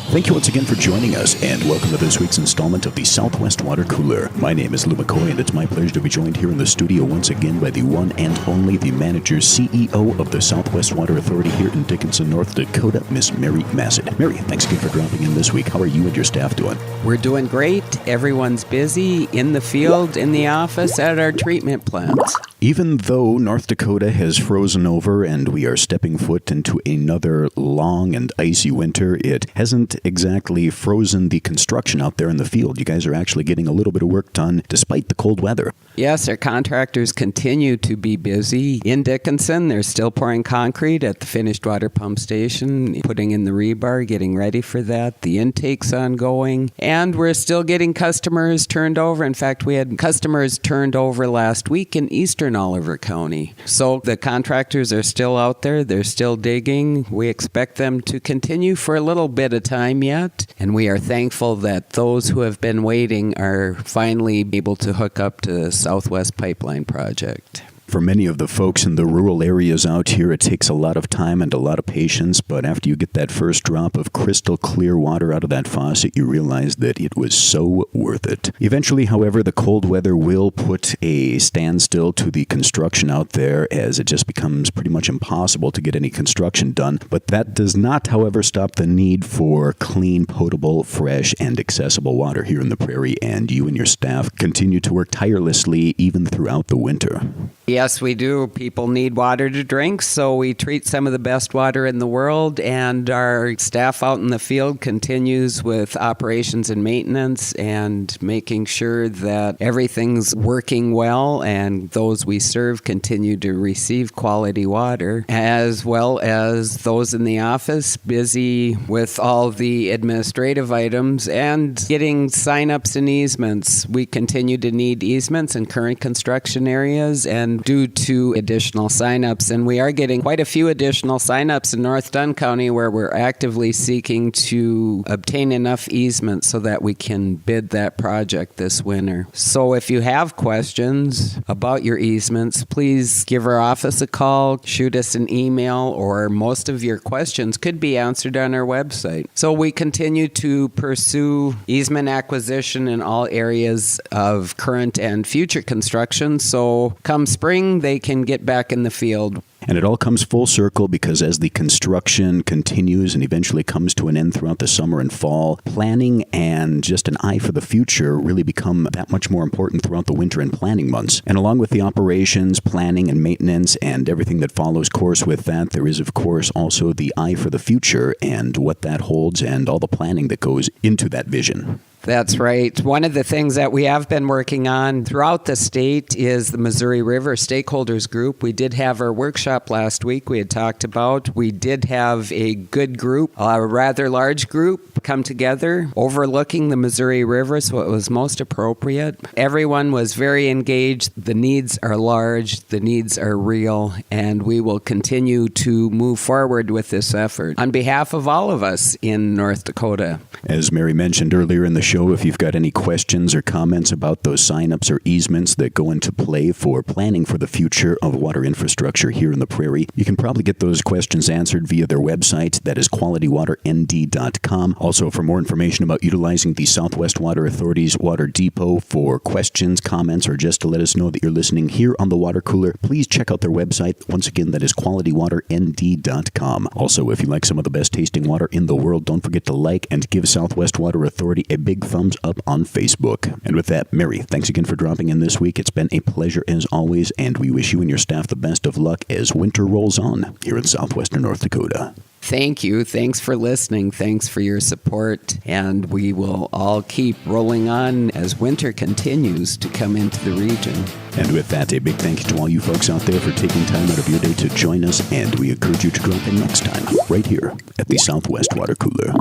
Thank you once again for joining us, and welcome to this week's installment of the Southwest Water Cooler. My name is Lou McCoy, and it's my pleasure to be joined here in the studio once again by the one and only, the manager, CEO of the Southwest Water Authority here in Dickinson, North Dakota, Miss Mary Massett. Mary, thanks again for dropping in this week. How are you and your staff doing? We're doing great. Everyone's busy in the field, in the office, at our treatment plants. Even though North Dakota has frozen over and we are stepping foot into another long and icy winter, it hasn't exactly frozen the construction out there in the field. You guys are actually getting a little bit of work done despite the cold weather. Yes, our contractors continue to be busy. In Dickinson, they're still pouring concrete at the finished water pump station, putting in the rebar, getting ready for that. The intake's ongoing, and we're still getting customers turned over. In fact, we had customers turned over last week in eastern Oliver County. So the contractors are still out there. They're still digging. We expect them to continue for a little bit of time yet, and we are thankful that those who have been waiting are finally able to hook up to the Southwest Pipeline Project. For many of the folks in the rural areas out here, it takes a lot of time and a lot of patience, but after you get that first drop of crystal clear water out of that faucet, you realize that it was so worth it. Eventually, however, the cold weather will put a standstill to the construction out there, as it just becomes pretty much impossible to get any construction done. But that does not, however, stop the need for clean, potable, fresh, and accessible water here in the prairie, and you and your staff continue to work tirelessly even throughout the winter. Yes, we do. People need water to drink, so we treat some of the best water in the world, and our staff out in the field continues with operations and maintenance and making sure that everything's working well, and those we serve continue to receive quality water, as well as those in the office busy with all the administrative items and getting sign-ups and easements. We continue to need easements in current construction areas, and due to additional signups, and we are getting quite a few additional signups in North Dunn County, where we're actively seeking to obtain enough easements so that we can bid that project this winter. So if you have questions about your easements, please give our office a call, shoot us an email, or most of your questions could be answered on our website. So we continue to pursue easement acquisition in all areas of current and future construction, so come spring, they can get back in the field. And it all comes full circle because as the construction continues and eventually comes to an end throughout the summer and fall, planning and just an eye for the future really become that much more important throughout the winter and planning months. And along with the operations, planning, and maintenance and everything that follows course with that, there is, of course, also the eye for the future and what that holds and all the planning that goes into that vision. That's right. One of the things that we have been working on throughout the state is the Missouri River Stakeholders Group. We did have our workshop last week we had talked about. We did have a good group, a rather large group, come together overlooking the Missouri River, so it was most appropriate. Everyone was very engaged. The needs are large, the needs are real, and we will continue to move forward with this effort on behalf of all of us in North Dakota. As Mary mentioned earlier in the show, if you've got any questions or comments about those signups or easements that go into play for planning for the future of water infrastructure here in the prairie, you can probably get those questions answered via their website. That is qualitywaternd.com. Also, for more information about utilizing the Southwest Water Authority's Water Depot for questions, comments, or just to let us know that you're listening here on the Water Cooler, please check out their website. Once again, that is qualitywaternd.com. Also, if you like some of the best tasting water in the world, don't forget to like and give Southwest Water Authority a big thumbs up on Facebook. And with that, Mary, thanks again for dropping in this week. It's been a pleasure as always, and we wish you and your staff the best of luck as winter rolls on here in southwestern North Dakota. Thank you. Thanks for listening. Thanks for your support. And we will all keep rolling on as winter continues to come into the region. And with that, a big thank you to all you folks out there for taking time out of your day to join us. And we encourage you to drop in next time right here at the Southwest Water Cooler.